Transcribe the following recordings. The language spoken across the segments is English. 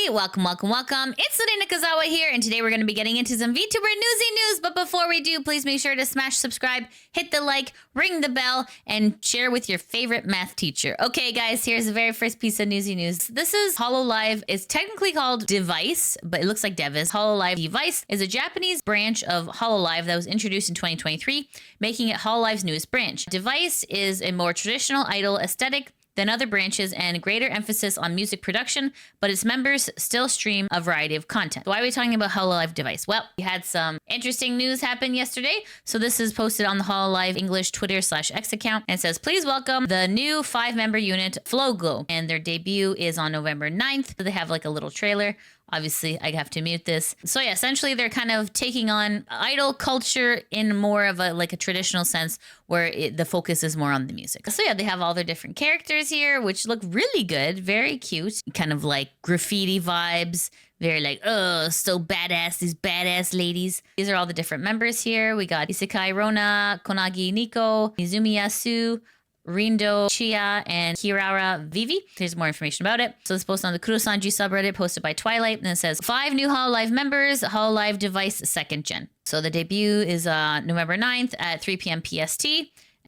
Welcome, welcome, welcome. It's Lady Nakazawa here, and today we're going to be getting into some VTuber newsy news. But before we do, please make sure to smash subscribe, hit the like, ring the bell, and share with your favorite math teacher. Okay, guys, here's the very first piece of newsy news. This is Hololive. It's technically called Device, but it looks like Devis. Hololive Device is a Japanese branch of Hololive that was introduced in 2023, making it Hololive's newest branch. Device is a more traditional idol aesthetic than other branches and greater emphasis on music production, but its members still stream a variety of content. Why are we talking about Hololive Device? Well, we had some interesting news happen yesterday. So this is posted on the Hololive English Twitter/X account, and it says, please welcome the new 5-member unit FlowGlow, and their debut is on November 9th. They have like a little trailer. Obviously, I have to mute this. So yeah, essentially they're kind of taking on idol culture in more of a traditional sense where the focus is more on the music. So yeah, they have all their different characters here, which look really good, very cute, kind of like graffiti vibes. Very like, oh, so badass, these badass ladies. These are all the different members here. We got Isaki Riona, Koganei Niko, Mizumiya Su, Rindo Chihaya, and Kikirara Vivi. There's more information about it. So it's posted on the NIJISANJI subreddit, posted by Twilight, and it says 5 new Hololive members, Hololive Device 2nd Gen. So the debut is November 9th at 3 p.m. PST.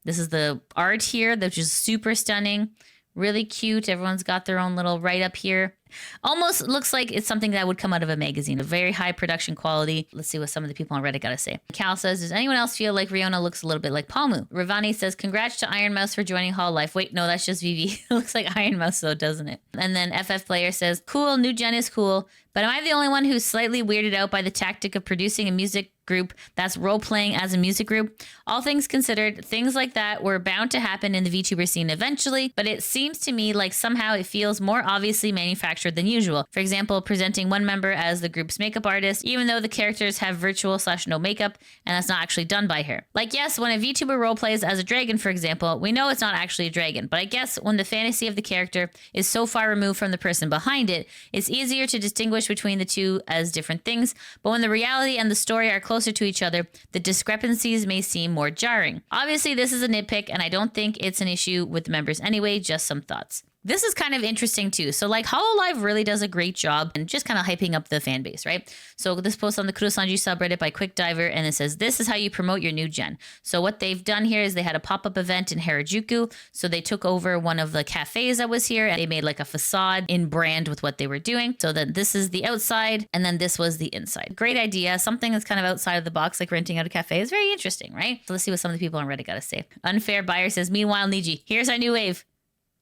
This is the art here, which is super stunning. Really cute. Everyone's got their own little write-up here. Almost looks like it's something that would come out of a magazine. A very high production quality. Let's see what some of the people on Reddit got to say. Cal says, does anyone else feel like Riona looks a little bit like Palmu? Ravani says, congrats to Iron Mouse for joining Hololive. Wait, no, that's just Vivi. It looks like Iron Mouse though, doesn't it? And then FF Player says, cool, new gen is cool. But am I the only one who's slightly weirded out by the tactic of producing a music group that's role-playing as a music group? All things considered, things like that were bound to happen in the VTuber scene eventually, but it seems to me like somehow it feels more obviously manufactured than usual. For example, presenting one member as the group's makeup artist, even though the characters have virtual/no makeup, and that's not actually done by her. Like, yes, when a VTuber role-plays as a dragon, for example, we know it's not actually a dragon, but I guess when the fantasy of the character is so far removed from the person behind it, it's easier to distinguish between the two as different things, but when the reality and the story are closer to each other, the discrepancies may seem more jarring. Obviously, this is a nitpick, and I don't think it's an issue with the members anyway, just some thoughts. This is kind of interesting too. So like Hololive really does a great job and just kind of hyping up the fan base, right? So this post on the NIJISANJI subreddit by Quick Diver, and it says, this is how you promote your new gen. So what they've done here is they had a pop-up event in Harajuku. So they took over one of the cafes that was here and they made like a facade in brand with what they were doing. So then this is the outside and then this was the inside. Great idea. Something that's kind of outside of the box, like renting out a cafe, is very interesting, right? So let's see what some of the people on Reddit got to say. Unfair Buyer says, meanwhile, NIJI, here's our new wave.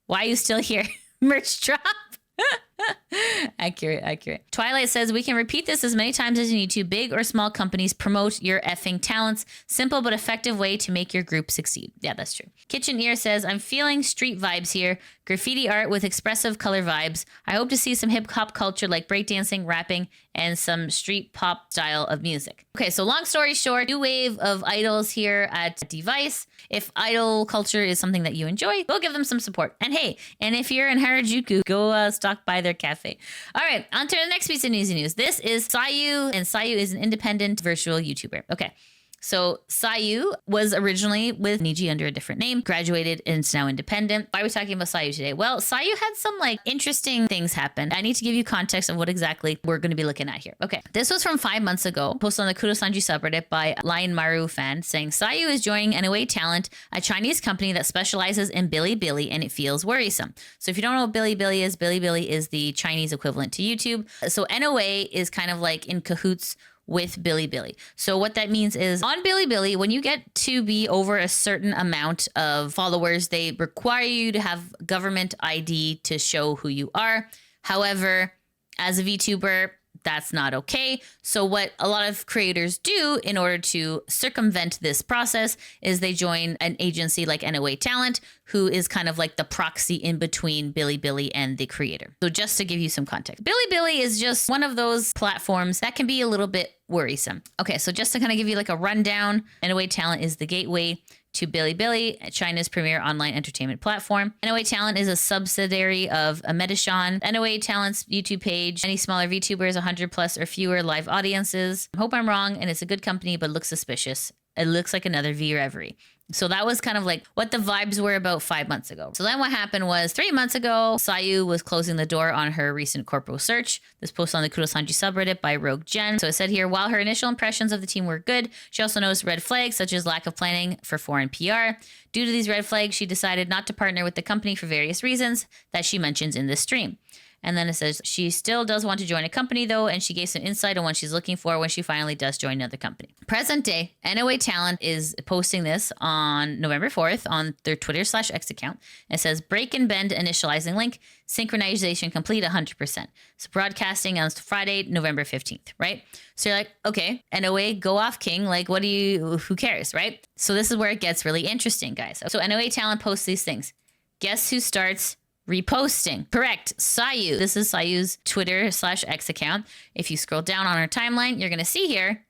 Why are you still here? Merch drop. Accurate. Twilight says, we can repeat this as many times as you need to. Big or small companies, promote your effing talents. Simple but effective way to make your group succeed. Yeah, that's true. Kitchen Ear says, I'm feeling street vibes here. Graffiti art with expressive color vibes. I hope to see some hip hop culture like breakdancing, rapping, and some street pop style of music. Okay, so long story short, new wave of idols here at Device. If idol culture is something that you enjoy, go give them some support. And hey, and if you're in Harajuku, go stop by their cafe. All right, on to the next piece of news. This is Sayu, and Sayu is an independent virtual YouTuber. Okay. So Sayu was originally with NIJI under a different name, graduated, and is now independent. Why are we talking about Sayu today? Well, Sayu had some interesting things happen. I need to give you context of what exactly we're going to be looking at here. Okay, this was from 5 months ago, posted on the NIJISANJI subreddit by Lion Maru fan, saying Sayu is joining NOA Talent, a Chinese company that specializes in BiliBili, and it feels worrisome. So if you don't know what BiliBili is the Chinese equivalent to YouTube. So NOA is kind of like in cahoots with BiliBili. So what that means is on BiliBili, when you get to be over a certain amount of followers, they require you to have government ID to show who you are. However, as a VTuber, that's not okay. So what a lot of creators do in order to circumvent this process is they join an agency like NOA Talent, who is kind of like the proxy in between BiliBili and the creator. So just to give you some context, BiliBili is just one of those platforms that can be a little bit worrisome. Okay, so just to kind of give you like a rundown, NOA Talent is the gateway to BiliBili, China's premier online entertainment platform. NOA Talent is a subsidiary of Medishan. NOA Talent's YouTube page, any smaller VTubers, 100 plus or fewer live audiences. I hope I'm wrong, and it's a good company, but looks suspicious. It looks like another V Reverie. So that was kind of like what the vibes were about 5 months ago. So then what happened was 3 months ago, Sayu was closing the door on her recent corporal search. This post on the NIJISANJI subreddit by Rogue Jen. So it said here, while her initial impressions of the team were good, she also noticed red flags such as lack of planning for foreign PR. Due to these red flags, she decided not to partner with the company for various reasons that she mentions in this stream. And then it says she still does want to join a company though, and she gave some insight on what she's looking for when she finally does join another company. Present day, NOA Talent is posting this on November 4th on their Twitter/X account. It says break and bend initializing link, synchronization complete 100%. So broadcasting on Friday, November 15th, right? So you're like, okay, NOA, go off king. Like, who cares, right? So this is where it gets really interesting, guys. So NOA Talent posts these things. Guess who starts reposting? Correct, Sayu. This is Sayu's Twitter/X account. If you scroll down on her timeline, you're going to see here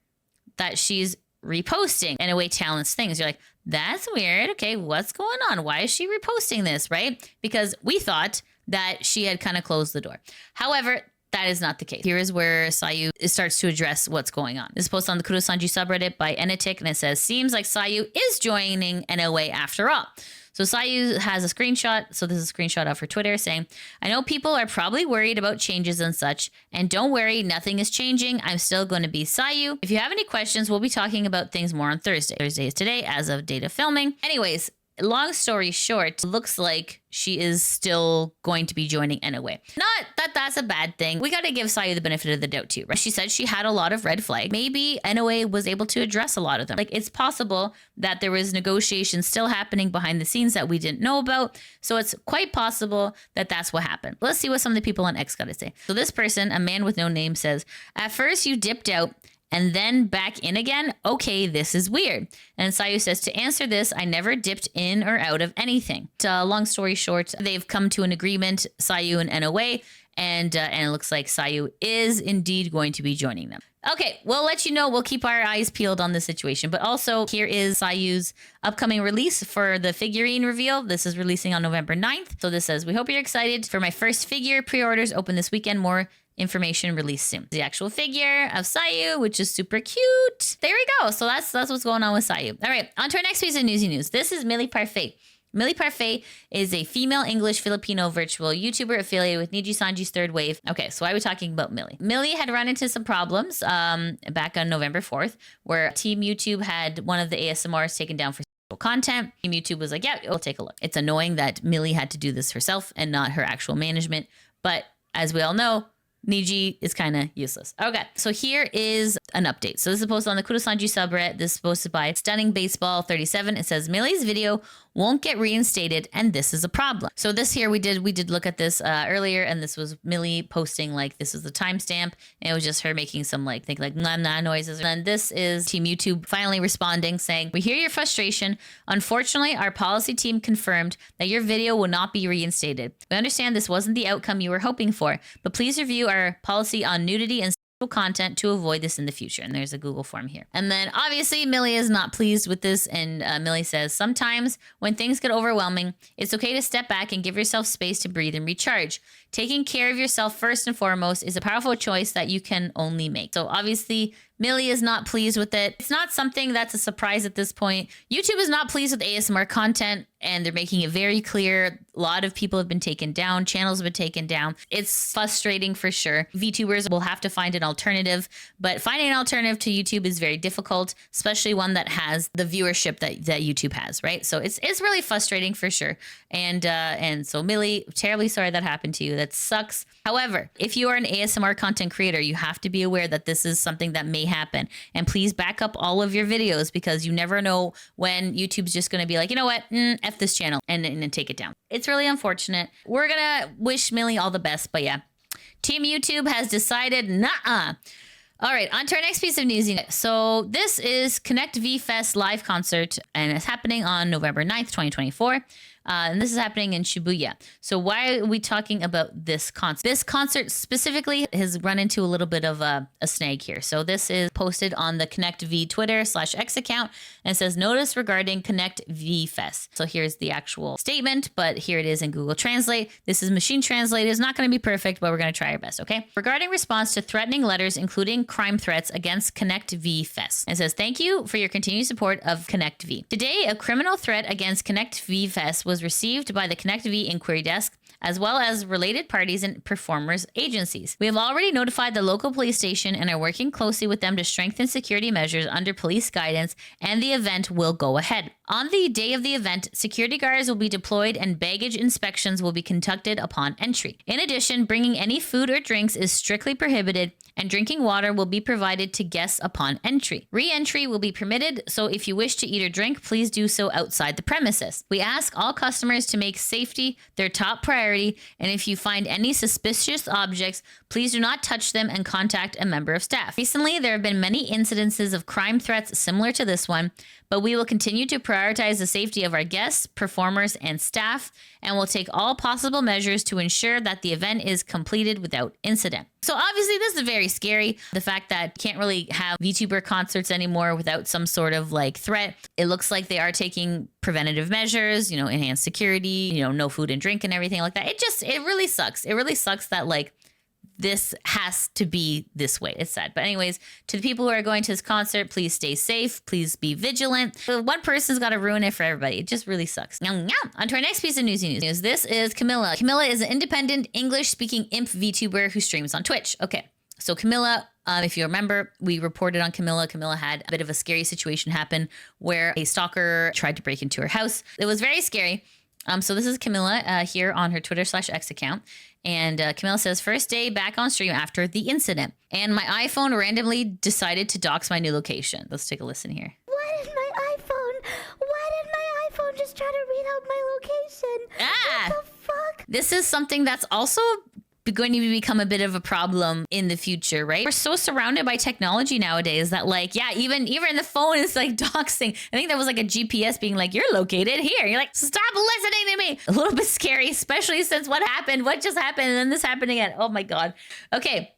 that she's reposting NOA Talent's things. You're like, that's weird. Okay, what's going on? Why is she reposting this, right? Because we thought that she had kind of closed the door. However, that is not the case. Here is where Sayu starts to address what's going on. This post on the NIJISANJI subreddit by Enitic, and it says, seems like Sayu is joining NOA after all. So Sayu has a screenshot. So this is a screenshot of her Twitter saying, I know people are probably worried about changes and such. And don't worry, nothing is changing. I'm still going to be Sayu. If you have any questions, we'll be talking about things more on Thursday. Thursday is today as of date of filming. Anyways, long story short, looks like she is still going to be joining NOA. Not that that's a bad thing. We got to give Sayu the benefit of the doubt too, right? She said she had a lot of red flags. Maybe NOA was able to address a lot of them. Like, it's possible that there was negotiations still happening behind the scenes that we didn't know about. So it's quite possible that that's what happened. Let's see what some of the people on X got to say. So this person, a man with no name, says, at first you dipped out and then back in again? Okay, this is weird. And Sayu says, to answer this, I never dipped in or out of anything. Long story short, they've come to an agreement, Sayu and NOA, and it looks like Sayu is indeed going to be joining them. Okay, we'll let you know. We'll keep our eyes peeled on the situation. But also, here is Sayu's upcoming release for the figurine reveal. This is releasing on November 9th. So this says, we hope you're excited for my first figure. Pre-orders open this weekend. More information released soon. The actual figure of Sayu, which is super cute. There we go. So that's what's going on with Sayu. All right, on to our next piece of newsy news. This is Millie Parfait. Millie Parfait is a female English Filipino virtual YouTuber affiliated with NIJISANJI's Third Wave. Okay, so why are we talking about Millie? Millie had run into some problems back on November 4th, where Team YouTube had one of the ASMRs taken down for content. Team YouTube was like, yeah, we'll take a look. It's annoying that Millie had to do this herself and not her actual management. But as we all know, NIJI is kind of useless. Okay, so here is an update. So this is posted on the NIJISANJI subreddit. This is posted by Stunning Baseball 37. It says Millie's video won't get reinstated, and this is a problem. So this here we did look at this earlier, and this was Millie posting like this is the timestamp, and it was just her making some like nah noises. And then this is Team YouTube finally responding, saying, "We hear your frustration. Unfortunately, our policy team confirmed that your video will not be reinstated. We understand this wasn't the outcome you were hoping for, but please review our policy on nudity and content to avoid this in the future." And there's a Google form here. And then obviously Millie is not pleased with this, and Millie says, sometimes when things get overwhelming, it's okay to step back and give yourself space to breathe and recharge. Taking care of yourself first and foremost is a powerful choice that you can only make. So obviously Millie is not pleased with it. It's not something that's a surprise at this point. YouTube is not pleased with ASMR content, and they're making it very clear. A lot of people have been taken down. Channels have been taken down. It's frustrating for sure. VTubers will have to find an alternative, but finding an alternative to YouTube is very difficult, especially one that has the viewership that YouTube has, right? So it's really frustrating for sure. And so Millie, terribly sorry that happened to you. That sucks. However, if you are an ASMR content creator, you have to be aware that this is something that may happen. And please back up all of your videos, because you never know when YouTube's just going to be like, you know what, F this channel and take it down. It's really unfortunate. We're going to wish Millie all the best, but yeah. Team YouTube has decided, nah. All right, on to our next piece of news. So this is Connect V Fest live concert, and it's happening on November 9th, 2024. And this is happening in Shibuya. So why are we talking about this concert? This concert specifically has run into a little bit of a snag here. So this is posted on the Connect V Twitter/X account, and it says, notice regarding Connect V Fest. So here's the actual statement, but here it is in Google Translate. This is machine translated. It's not going to be perfect, but we're going to try our best, okay? Regarding response to threatening letters, including crime threats against Connect V Fest. It says, thank you for your continued support of Connect V. Today, a criminal threat against Connect V Fest was received by the Connect V Inquiry Desk, as well as related parties and performers agencies. We have already notified the local police station and are working closely with them to strengthen security measures under police guidance, and the event will go ahead. On the day of the event, security guards will be deployed and baggage inspections will be conducted upon entry. In addition, bringing any food or drinks is strictly prohibited, and drinking water will be provided to guests upon entry. Re-entry will be permitted, so if you wish to eat or drink, please do so outside the premises. We ask all customers to make safety their top priority, and if you find any suspicious objects, please do not touch them and contact a member of staff. Recently, there have been many incidences of crime threats similar to this one, but we will continue to prioritize the safety of our guests, performers, and staff, and will take all possible measures to ensure that the event is completed without incident. So obviously this is very scary. The fact that you can't really have VTuber concerts anymore without some sort of like threat. It looks like they are taking preventative measures, enhanced security, no food and drink and everything like that. It really sucks. It really sucks that like this has to be this way. It's sad. But anyways, to the people who are going to this concert, please stay safe. Please be vigilant. One person's got to ruin it for everybody. It just really sucks. On to our next piece of newsy news. This is Camilla. Camilla is an independent English-speaking imp VTuber who streams on Twitch. Okay, so Camilla, if you remember, we reported on Camilla. Camilla had a bit of a scary situation happen where a stalker tried to break into her house. It was very scary. So this is Camilla here on her Twitter/X account. And Camilla says, first day back on stream after the incident. And my iPhone randomly decided to dox my new location. Let's take a listen here. Why did my iPhone just try to read out my location? What the fuck? This is something that's also going to become a bit of a problem in the future, right? We're so surrounded by technology nowadays that like, even the phone is like doxing. I think that was like a GPS being like, you're located here. You're like, stop listening to me. A little bit scary, especially since what just happened and then this happened again. Oh my God. Okay.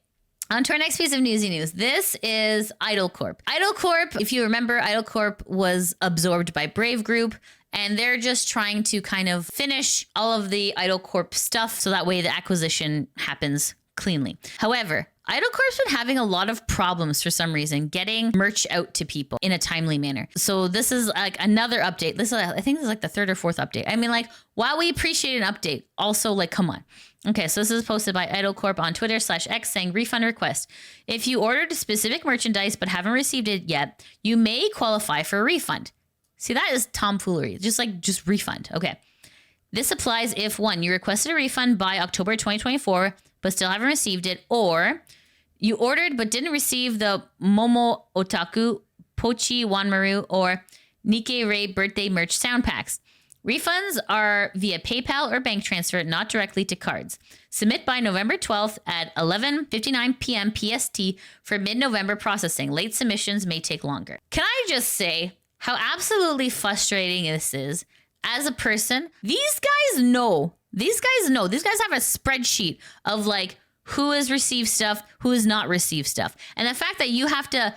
On to our next piece of newsy news. This is Idol Corp. Idol Corp, if you remember, Idol Corp was absorbed by Brave Group. And they're just trying to kind of finish all of the Idol Corp stuff so that way the acquisition happens cleanly. However, Idol Corp's been having a lot of problems for some reason getting merch out to people in a timely manner. So this is like another update. I think this is like the third or fourth update. I mean, like, while we appreciate an update, also like, come on. Okay, so this is posted by Idol Corp on Twitter/X saying refund request. If you ordered specific merchandise but haven't received it yet, you may qualify for a refund. See, that is tomfoolery. Just refund. Okay. This applies if 1, you requested a refund by October 2024, but still haven't received it, or you ordered but didn't receive the Momo Otaku, Pochi Wanmaru, or Nikkei Rei birthday merch sound packs. Refunds are via PayPal or bank transfer, not directly to cards. Submit by November 12th at 11:59 p.m. PST for mid-November processing. Late submissions may take longer. Can I just say how absolutely frustrating this is? As a person, these guys know. These guys have a spreadsheet of like who has received stuff, who has not received stuff. And the fact that you have to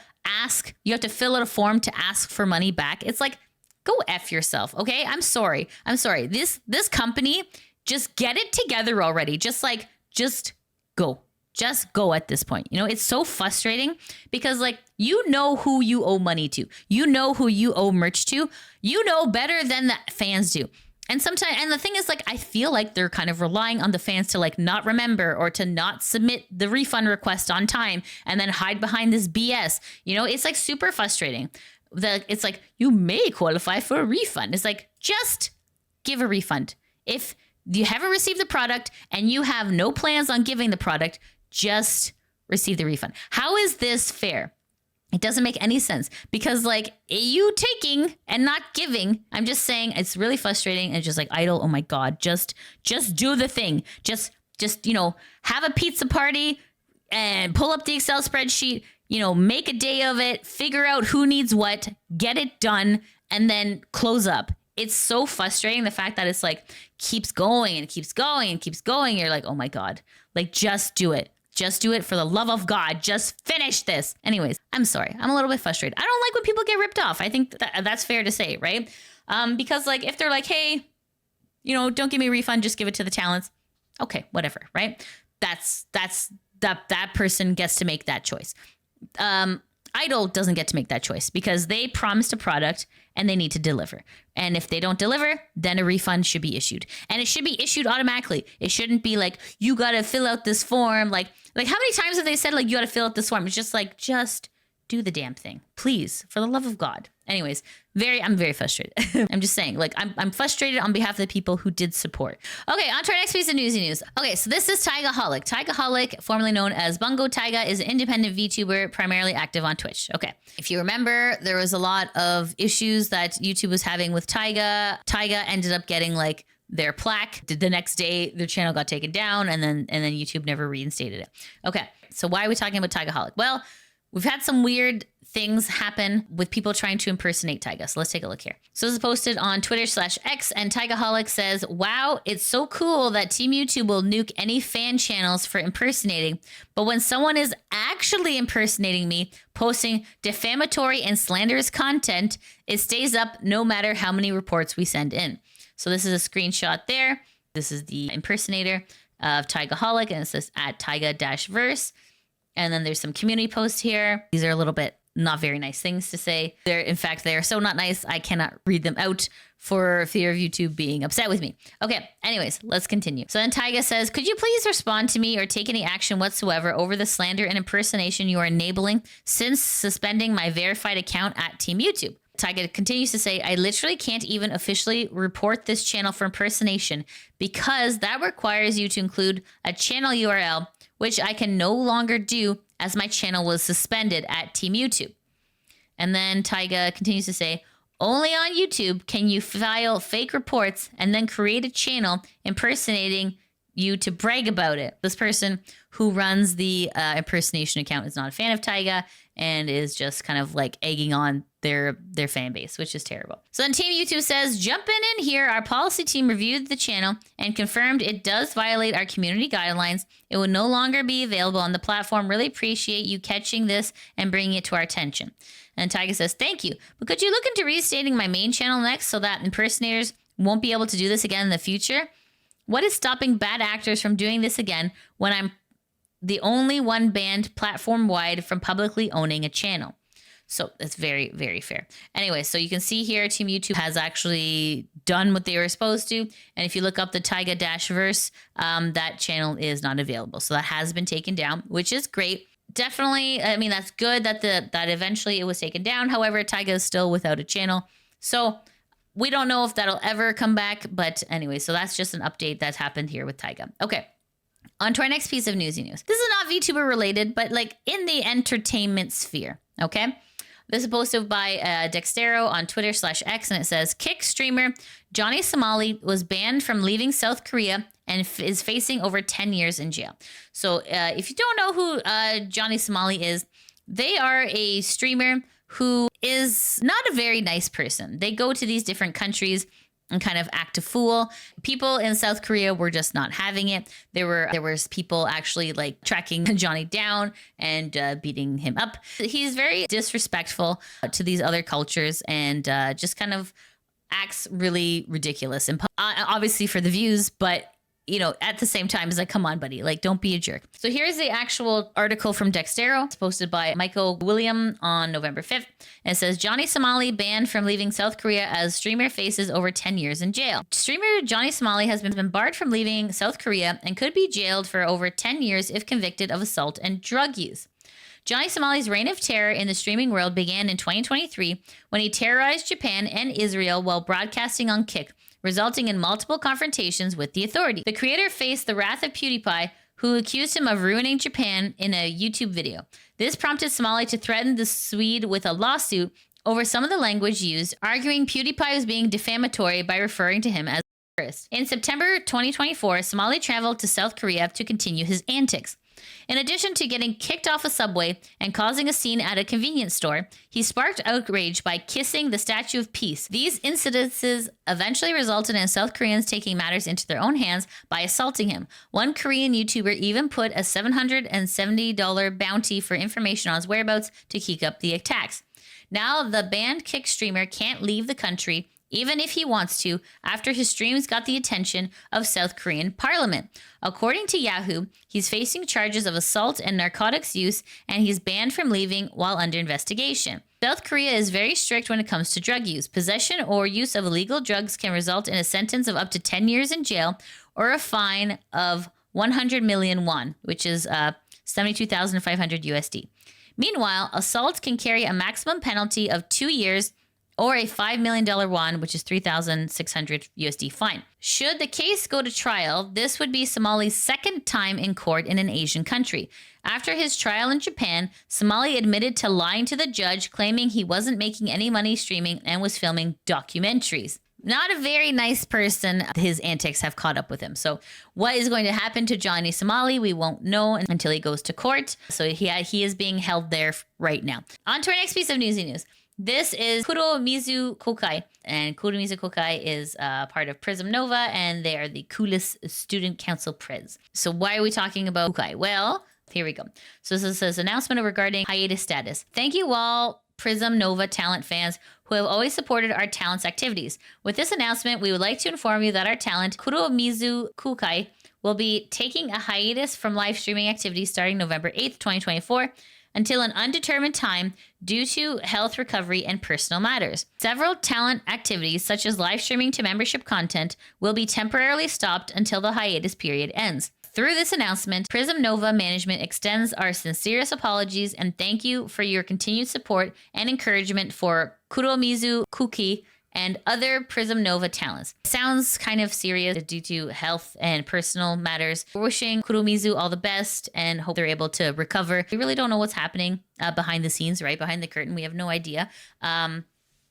fill out a form to ask for money back. It's like, go F yourself, okay? I'm sorry. This company, just get it together already. Just go. Just go at this point. It's so frustrating because like, who you owe money to. Who you owe merch to. Better than the fans do. And the thing is like, I feel like they're kind of relying on the fans to like not remember or to not submit the refund request on time and then hide behind this BS. It's like super frustrating. It's like, you may qualify for a refund. It's like, just give a refund. If you haven't received the product and you have no plans on giving the product, just receive the refund. How is this fair? It doesn't make any sense because like you taking and not giving, I'm just saying it's really frustrating. And just like Idol, oh my God, just do the thing. Just have a pizza party and pull up the Excel spreadsheet, make a day of it, figure out who needs what, get it done, and then close up. it's so frustrating, the fact that it's like keeps going and keeps going and keeps going. You're like, oh my God, like just do it. Just do it for the love of God. Just finish this. Anyways, I'm sorry. I'm a little bit frustrated. I don't like when people get ripped off. I think that's fair to say, right? Because like if they're like, hey, you know, don't give me a refund, just give it to the talents. Okay, whatever, right? That person gets to make that choice. Idol doesn't get to make that choice because they promised a product and they need to deliver. And if they don't deliver, then a refund should be issued. And it should be issued automatically. It shouldn't be like, you got to fill out this form. Like how many times have they said, like, you got to fill out this form? It's just like, just do the damn thing, please, for the love of God. Anyways, I'm very frustrated. I'm just saying, like, I'm frustrated on behalf of the people who did support. Okay, on to our next piece of Newsy news. Okay, so this is Taigaholic. Taigaholic, formerly known as BungoTaiga, is an independent VTuber primarily active on Twitch. Okay, if you remember, there was a lot of issues that YouTube was having with Taiga. Taiga ended up getting like their plaque. The next day, their channel got taken down, and then YouTube never reinstated it. Okay, so why are we talking about Taigaholic? Well, we've had some weird things happen with people trying to impersonate Taiga. So let's take a look here. So this is posted on Twitter/X, and Taigaholic says, wow, it's so cool that Team YouTube will nuke any fan channels for impersonating. But when someone is actually impersonating me, posting defamatory and slanderous content, it stays up no matter how many reports we send in. So this is a screenshot there. This is the impersonator of Taigaholic, and it says at Taiga-verse. And then there's some community posts here. These are a little bit not very nice things to say. In fact, they are so not nice, I cannot read them out for fear of YouTube being upset with me. Okay, anyways, let's continue. So then Taiga says, could you please respond to me or take any action whatsoever over the slander and impersonation you are enabling since suspending my verified account at Team YouTube? Taiga continues to say, I literally can't even officially report this channel for impersonation because that requires you to include a channel URL, which I can no longer do as my channel was suspended at Team YouTube. And then Taiga continues to say, only on YouTube can you file fake reports and then create a channel impersonating you to brag about it. This person who runs the impersonation account is not a fan of Taiga and is just kind of like egging on their fan base, which is terrible. So then Team YouTube says, jumping in here, our policy team reviewed the channel and confirmed it does violate our community guidelines. It will no longer be available on the platform. Really appreciate you catching this and bringing it to our attention. And Taiga says, thank you. But could you look into restating my main channel next so that impersonators won't be able to do this again in the future? What is stopping bad actors from doing this again when I'm the only one banned platform-wide from publicly owning a channel? So that's very, very fair. Anyway, so you can see here, Team YouTube has actually done what they were supposed to. And if you look up the Taiga-verse, that channel is not available. So that has been taken down, which is great. Definitely, I mean, that's good that that eventually it was taken down. However, Taiga is still without a channel. So we don't know if that'll ever come back. But anyway, so that's just an update that's happened here with Taiga. Okay. On to our next piece of newsy news. This is not VTuber related, but like in the entertainment sphere. Okay. This is posted by Dextero on Twitter/X, and it says, Kick streamer Johnny Somali was banned from leaving South Korea and is facing over 10 years in jail. So if you don't know who Johnny Somali is, they are a streamer who is not a very nice person. They go to these different countries and kind of act a fool. People in South Korea were just not having it. There was people actually like tracking Johnny down and beating him up. He's very disrespectful to these other cultures and just kind of acts really ridiculous. And obviously for the views, but you know, at the same time, it's like, come on, buddy, like, don't be a jerk. So here's the actual article from Dextero. It's posted by Michael William on November 5th. And it says, Johnny Somali banned from leaving South Korea as streamer faces over 10 years in jail. Streamer Johnny Somali has been barred from leaving South Korea and could be jailed for over 10 years if convicted of assault and drug use. Johnny Somali's reign of terror in the streaming world began in 2023 when he terrorized Japan and Israel while broadcasting on Kick, resulting in multiple confrontations with the authority. The creator faced the wrath of PewDiePie, who accused him of ruining Japan in a YouTube video. This prompted Somali to threaten the Swede with a lawsuit over some of the language used, arguing PewDiePie was being defamatory by referring to him as a terrorist. In September 2024, Somali traveled to South Korea to continue his antics. In addition to getting kicked off a subway and causing a scene at a convenience store, he sparked outrage by kissing the Statue of Peace. These incidences eventually resulted in South Koreans taking matters into their own hands by assaulting him. One Korean YouTuber even put a $770 bounty for information on his whereabouts to keep up the attacks. Now, the banned kick streamer can't leave the country, even if he wants to, after his streams got the attention of South Korean parliament. According to Yahoo, he's facing charges of assault and narcotics use, and he's banned from leaving while under investigation. South Korea is very strict when it comes to drug use. Possession or use of illegal drugs can result in a sentence of up to 10 years in jail or a fine of 100 million won, which is 72,500 USD. Meanwhile, assault can carry a maximum penalty of 2 years or a $5 million won, which is 3,600 USD fine. Should the case go to trial, this would be Somali's second time in court in an Asian country. After his trial in Japan, Somali admitted to lying to the judge, claiming he wasn't making any money streaming and was filming documentaries. Not a very nice person. His antics have caught up with him. So what is going to happen to Johnny Somali, we won't know until he goes to court. So he is being held there right now. On to our next piece of newsy news. This is Kuromizu Kokai, and Kuromizu Kokai is part of Prism Nova, and they are the coolest student council prez. So why are we talking about Kokai? Well, here we go. So this is an announcement regarding hiatus status. Thank you all Prism Nova talent fans who have always supported our talent's activities. With this announcement, we would like to inform you that our talent, Kuromizu Kokai, will be taking a hiatus from live streaming activities starting November 8th, 2024, until an undetermined time due to health recovery and personal matters. Several talent activities, such as live streaming to membership content, will be temporarily stopped until the hiatus period ends. Through this announcement, Prism Nova management extends our sincerest apologies and thank you for your continued support and encouragement for Kuromizu Kuki and other Prism Nova talents. It sounds kind of serious due to health and personal matters. We're wishing Kuromizu all the best and hope they're able to recover. We really don't know what's happening behind the scenes, right? Behind the curtain. We have no idea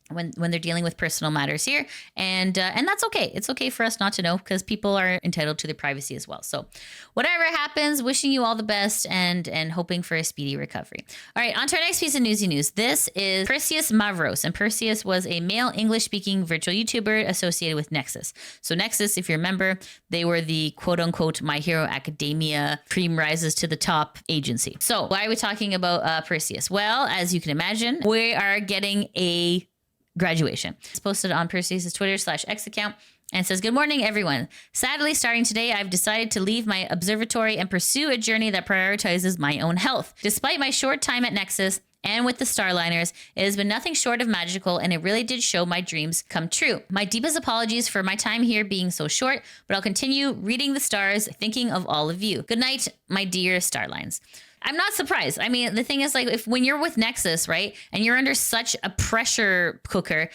when they're dealing with personal matters here. And that's okay. It's okay for us not to know because people are entitled to their privacy as well. So whatever happens, wishing you all the best and hoping for a speedy recovery. All right, on to our next piece of newsy news. This is Perseus Mavros. And Perseus was a male English-speaking virtual YouTuber associated with Nexas. So Nexas, if you remember, they were the quote-unquote My Hero Academia cream rises to the top agency. So why are we talking about Perseus? Well, as you can imagine, we are getting a graduation. It's posted on Perseus' Twitter/X account and says, "Good morning, everyone. Sadly, starting today, I've decided to leave my observatory and pursue a journey that prioritizes my own health. Despite my short time at Nexus and with the Starliners, it has been nothing short of magical, and it really did show my dreams come true. My deepest apologies for my time here being so short, but I'll continue reading the stars, thinking of all of you. Good night, my dear Starlines." I'm not surprised. I mean, the thing is, like, when you're with Nexus, right, and you're under such a pressure cooker,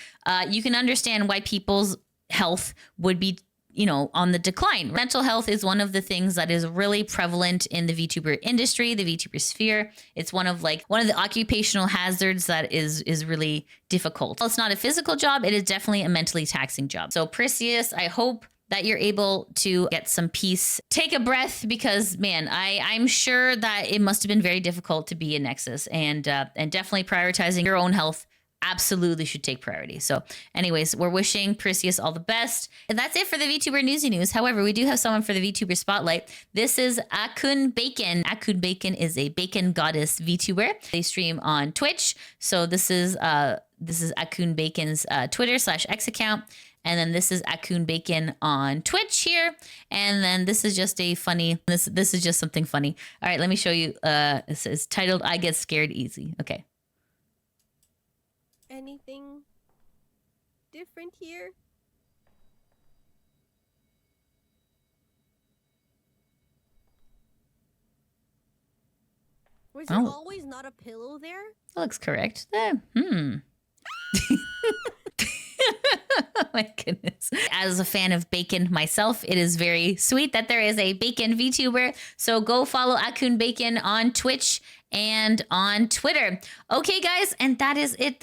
you can understand why people's health would be, on the decline. Mental health is one of the things that is really prevalent in the VTuber industry, the VTuber sphere. It's one of the occupational hazards that is really difficult. Well, it's not a physical job. It is definitely a mentally taxing job. So Perseus, I hope that you're able to get some peace. Take a breath because, man, I'm sure that it must have been very difficult to be in Nexus and definitely prioritizing your own health absolutely should take priority. So anyways, we're wishing Perseus all the best. And that's it for the VTuber newsy news. However, we do have someone for the VTuber spotlight. This is AkunBacon. AkunBacon is a bacon goddess VTuber. They stream on Twitch. So this is AkunBacon's Twitter/X account. And then this is AkunBacon on Twitch here. And then this is just this is just something funny. All right, let me show you. This is titled I Get Scared Easy. Okay. Anything different here? Was there always not a pillow there? That looks correct. Oh my goodness. As a fan of bacon myself, it is very sweet that there is a bacon VTuber. So go follow AkunBacon on Twitch and on Twitter. Okay, guys, and that is it.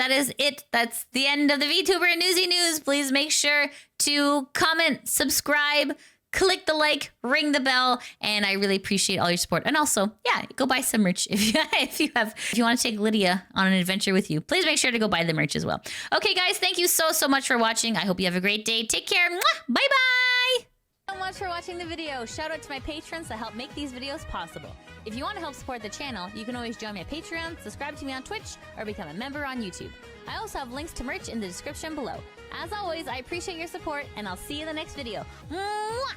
That's the end of the VTuber Newsy News. Please make sure to comment, subscribe, click the like, ring the bell, and I really appreciate all your support. And also, yeah, go buy some merch if you want to take Lydia on an adventure with you. Please make sure to go buy the merch as well. Okay, guys, thank you so much for watching. I hope you have a great day. Take care. Bye bye. So much for watching the video. Shout out to my patrons that help make these videos possible. If you want to help support the channel, you can always join me at Patreon, subscribe to me on Twitch, or become a member on YouTube. I also have links to merch in the description below. As always, I appreciate your support, and I'll see you in the next video. Mwah!